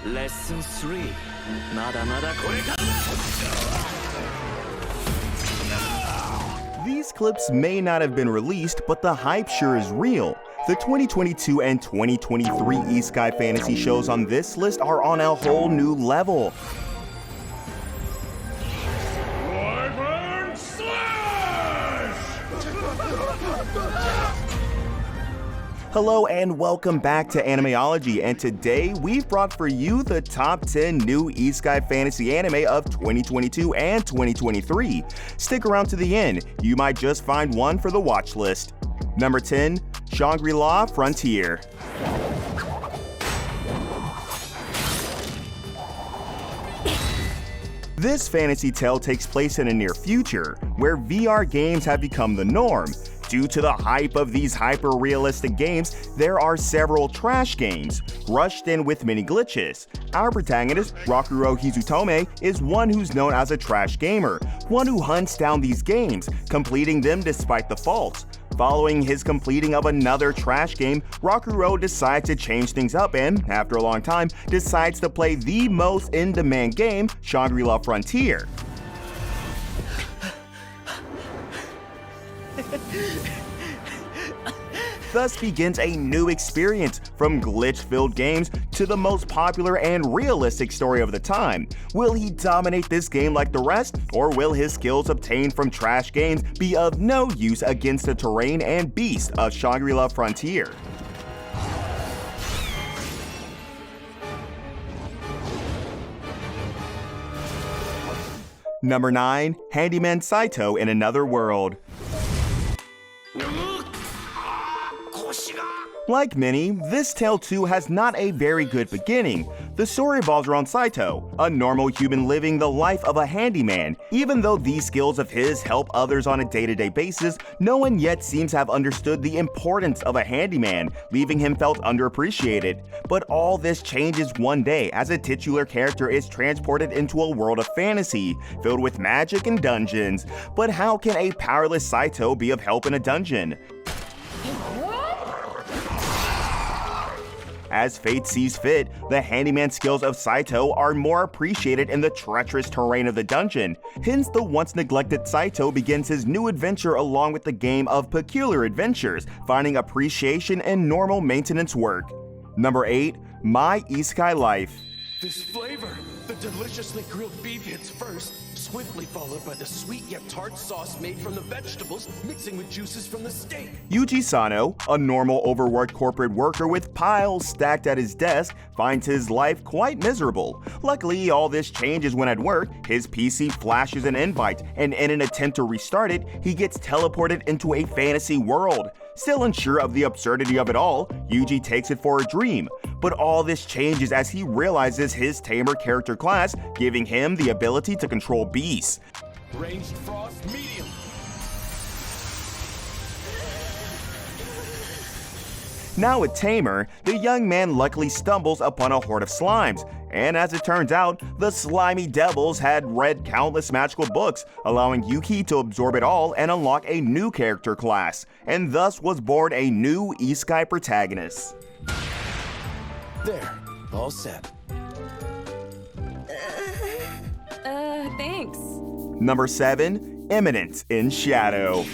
Lesson 3まだまだこれからだ These clips may not have been released, but the hype sure is real. The 2022 and 2023 Isekai fantasy shows on this list are on a whole new level. Hello and welcome back to Animeology, and today we've brought for you the top 10 new Isekai fantasy anime of 2022 and 2023. Stick around to the end, you might just find one for the watch list. Number 10, ShangriLa Frontier. This fantasy tale takes place in a near future, where VR games have become the norm. Due to the hype of these hyper-realistic games, there are several trash games, rushed in with many glitches. Our protagonist, Rakuro Hizutome, is one who's known as a trash gamer, one who hunts down these games, completing them despite the faults. Following his completing of another trash game, Rakuro decides to change things up and, after a long time, decides to play the most in-demand game, ShangriLa Frontier. Thus begins a new experience, from glitch-filled games to the most popular and realistic story of the time. Will he dominate this game like the rest, or will his skills obtained from trash games be of no use against the terrain and beast of ShangriLa Frontier? Number 9, Handyman Saito in Another World. Like many, this tale too has not a very good beginning. The story revolves around Saito, a normal human living the life of a handyman. Even though these skills of his help others on a day-to-day basis, no one yet seems to have understood the importance of a handyman, leaving him felt underappreciated. But all this changes one day as a titular character is transported into a world of fantasy, filled with magic and dungeons. But how can a powerless Saito be of help in a dungeon? As fate sees fit, the handyman skills of Saito are more appreciated in the treacherous terrain of the dungeon. Hence, the once neglected Saito begins his new adventure along with the game of peculiar adventures, finding appreciation in normal maintenance work. Number 8, My Esky Life. This flavor, the deliciously grilled beef hits first, swiftly followed by the sweet yet tart sauce made from the vegetables, mixing with juices from the steak. Yuji Sano, a normal overworked corporate worker with piles stacked at his desk, finds his life quite miserable. Luckily, all this changes when at work, his PC flashes an invite, and in an attempt to restart it, he gets teleported into a fantasy world. Still unsure of the absurdity of it all, Yuji takes it for a dream. But all this changes as he realizes his tamer character class, giving him the ability to control beasts. Ranged frost medium. Now a tamer, the young man luckily stumbles upon a horde of slimes, and as it turns out, the slimy devils had read countless magical books, allowing Yuki to absorb it all and unlock a new character class, and thus was born a new Isekai protagonist. There, all set. Thanks. Number 7, Eminence in Shadow.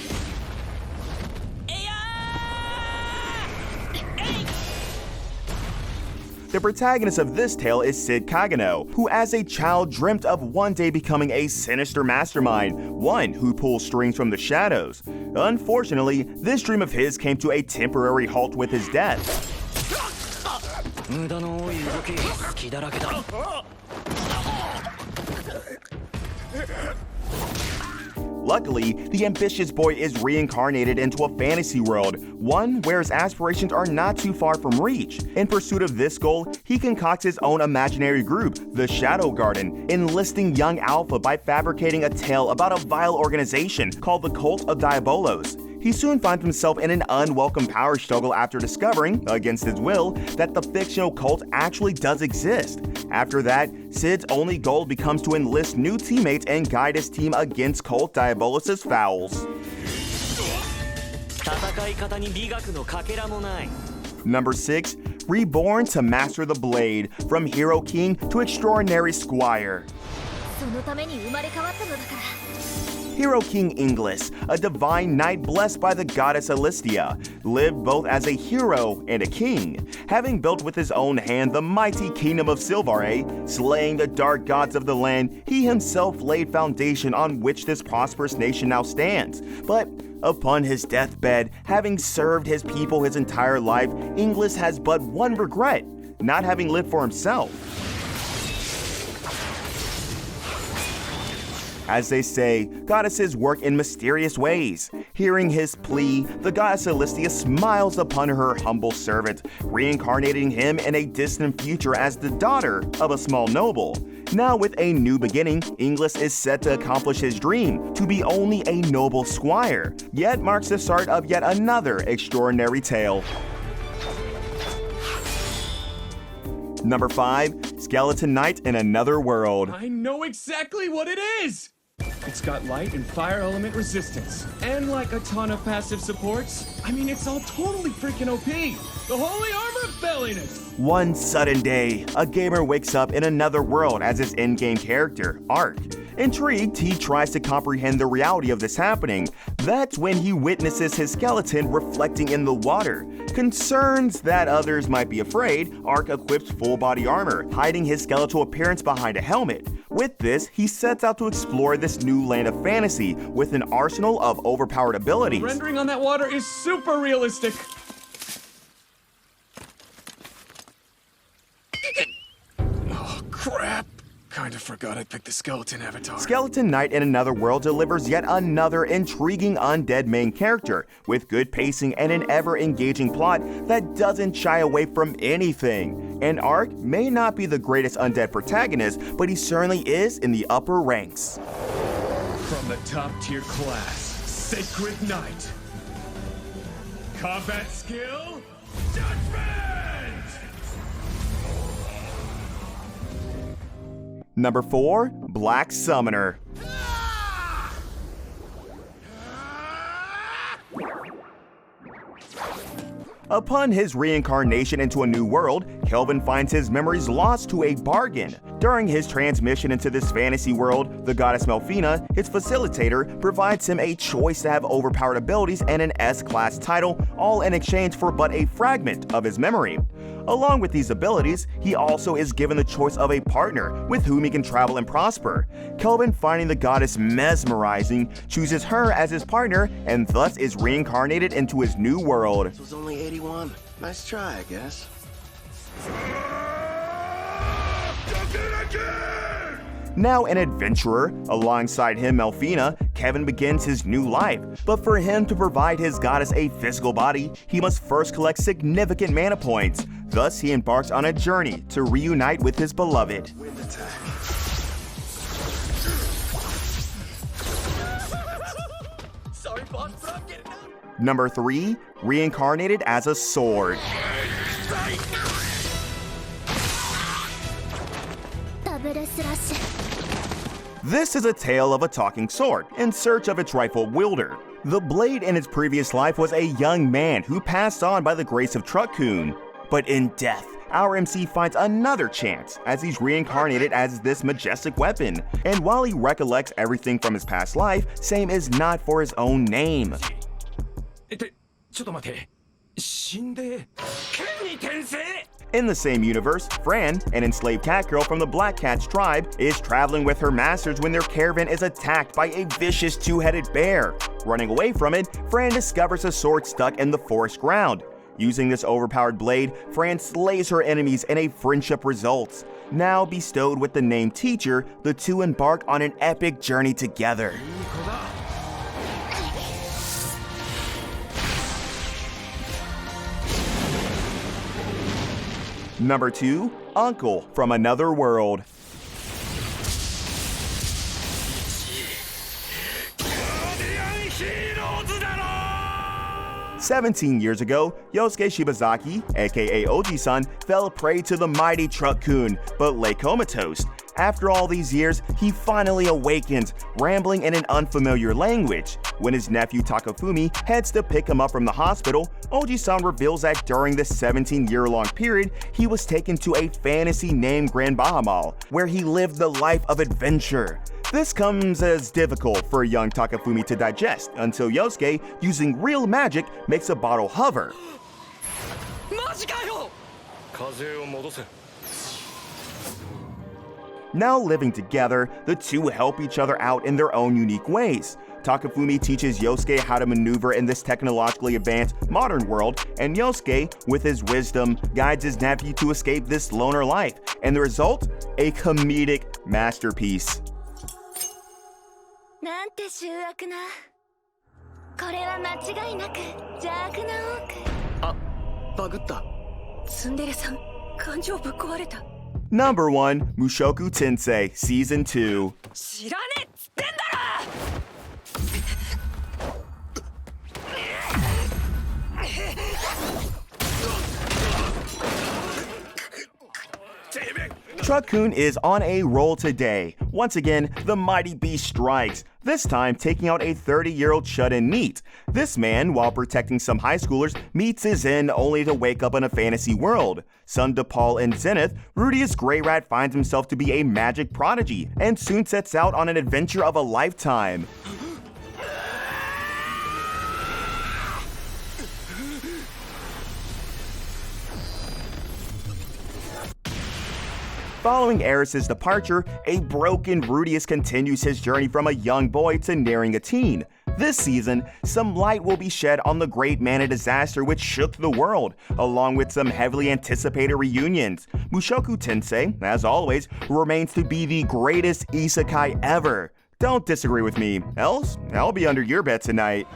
The protagonist of this tale is Sid Kagano, who as a child dreamt of one day becoming a sinister mastermind, one who pulls strings from the shadows. Unfortunately, this dream of his came to a temporary halt with his death. Luckily, the ambitious boy is reincarnated into a fantasy world, one where his aspirations are not too far from reach. In pursuit of this goal, he concocts his own imaginary group, the Shadow Garden, enlisting young Alpha by fabricating a tale about a vile organization called the Cult of Diabolos. He soon finds himself in an unwelcome power struggle after discovering, against his will, that the fictional cult actually does exist. After that, Sid's only goal becomes to enlist new teammates and guide his team against Cult Diabolos' fouls. Number 6, reborn to master the blade, from hero king to extraordinary squire. そのために生まれ変わったのだから。 Hero King Inglis, a divine knight blessed by the goddess Alistia, lived both as a hero and a king, having built with his own hand the mighty kingdom of Silvare, slaying the dark gods of the land. He himself laid foundation on which this prosperous nation now stands. But upon his deathbed, having served his people his entire life, Inglis has but one regret: not having lived for himself. As they say, goddesses work in mysterious ways. Hearing his plea, the goddess Alistia smiles upon her humble servant, reincarnating him in a distant future as the daughter of a small noble. Now with a new beginning, Inglis is set to accomplish his dream, to be only a noble squire, yet marks the start of yet another extraordinary tale. Number 5, Skeleton Knight in Another World. I know exactly what it is! It's got light and fire element resistance, and like a ton of passive supports. I mean, it's all totally freaking OP! The holy armor belling it! One sudden day, a gamer wakes up in another world as his in-game character, Ark. Intrigued, he tries to comprehend the reality of this happening. That's when he witnesses his skeleton reflecting in the water. Concerned that others might be afraid, Ark equips full body armor, hiding his skeletal appearance behind a helmet. With this, he sets out to explore this new land of fantasy with an arsenal of overpowered abilities. Rendering on that water is super realistic! Oh, crap! Kinda forgot I picked the skeleton avatar. Skeleton Knight in Another World delivers yet another intriguing undead main character, with good pacing and an ever-engaging plot that doesn't shy away from anything. And Ark may not be the greatest undead protagonist, but he certainly is in the upper ranks. From the top-tier class, Sacred Knight. Combat skill, Judgment! Number 4, Black Summoner. Upon his reincarnation into a new world, Kelvin finds his memories lost to a bargain. During his transmission into this fantasy world, the goddess Melfina, his facilitator, provides him a choice to have overpowered abilities and an S-class title, all in exchange for but a fragment of his memory. Along with these abilities, he also is given the choice of a partner with whom he can travel and prosper. Kelvin, finding the goddess mesmerizing, chooses her as his partner and thus is reincarnated into his new world. This was only 81. Nice try, I guess. Now an adventurer, alongside him Melfina, Kevin begins his new life. But for him to provide his goddess a physical body, he must first collect significant mana points. Thus, he embarks on a journey to reunite with his beloved. Wind attack. Sorry, boss, but I'm getting up. Number 3, reincarnated as a sword. This is a tale of a talking sword in search of its rightful wielder. The blade in its previous life was a young man who passed on by the grace of Truck-kun. But in death, our MC finds another chance as he's reincarnated as this majestic weapon. And while he recollects everything from his past life, same is not for his own name. In the same universe, Fran, an enslaved cat girl from the Black Cat's tribe, is traveling with her masters when their caravan is attacked by a vicious two-headed bear. Running away from it, Fran discovers a sword stuck in the forest ground. Using this overpowered blade, Fran slays her enemies and a friendship results. Now bestowed with the name Teacher, the two embark on an epic journey together. Number 2, Uncle from Another World. "17 years ago, Yosuke Shibazaki, aka Oji-san, fell prey to the mighty Truck-kun, but lay comatose. After all these years, he finally awakens, rambling in an unfamiliar language. When his nephew Takafumi heads to pick him up from the hospital, Oji-san reveals that during the 17-year-long period, he was taken to a fantasy named Grand Bahamol, where he lived the life of adventure. This comes as difficult for young Takafumi to digest until Yosuke, using real magic, makes a bottle hover. マジかよ 風を戻せ Now living together, the two help each other out in their own unique ways. Takafumi teaches Yosuke how to maneuver in this technologically advanced modern world, and Yosuke, with his wisdom, guides his nephew to escape this loner life, and the result? A comedic masterpiece. なんて醜悪な。これは間違いなく邪悪な多く。あ、バグった。ツンデレさん、感情ぶっ壊れた。Number 1, Mushoku Tensei, Season 2. 知らねえっつってんだろ Truck-kun is on a roll today. Once again, the mighty beast strikes, this time taking out a 30-year-old shut-in NEET. This man, while protecting some high schoolers, meets his end only to wake up in a fantasy world. Son to Paul and Zenith, Rudius Grey Rat finds himself to be a magic prodigy, and soon sets out on an adventure of a lifetime. Following Eris's departure, a broken Rudius continues his journey from a young boy to nearing a teen. This season, some light will be shed on the Great Mana disaster which shook the world, along with some heavily anticipated reunions. Mushoku Tensei, as always, remains to be the greatest isekai ever. Don't disagree with me, else I'll be under your bed tonight.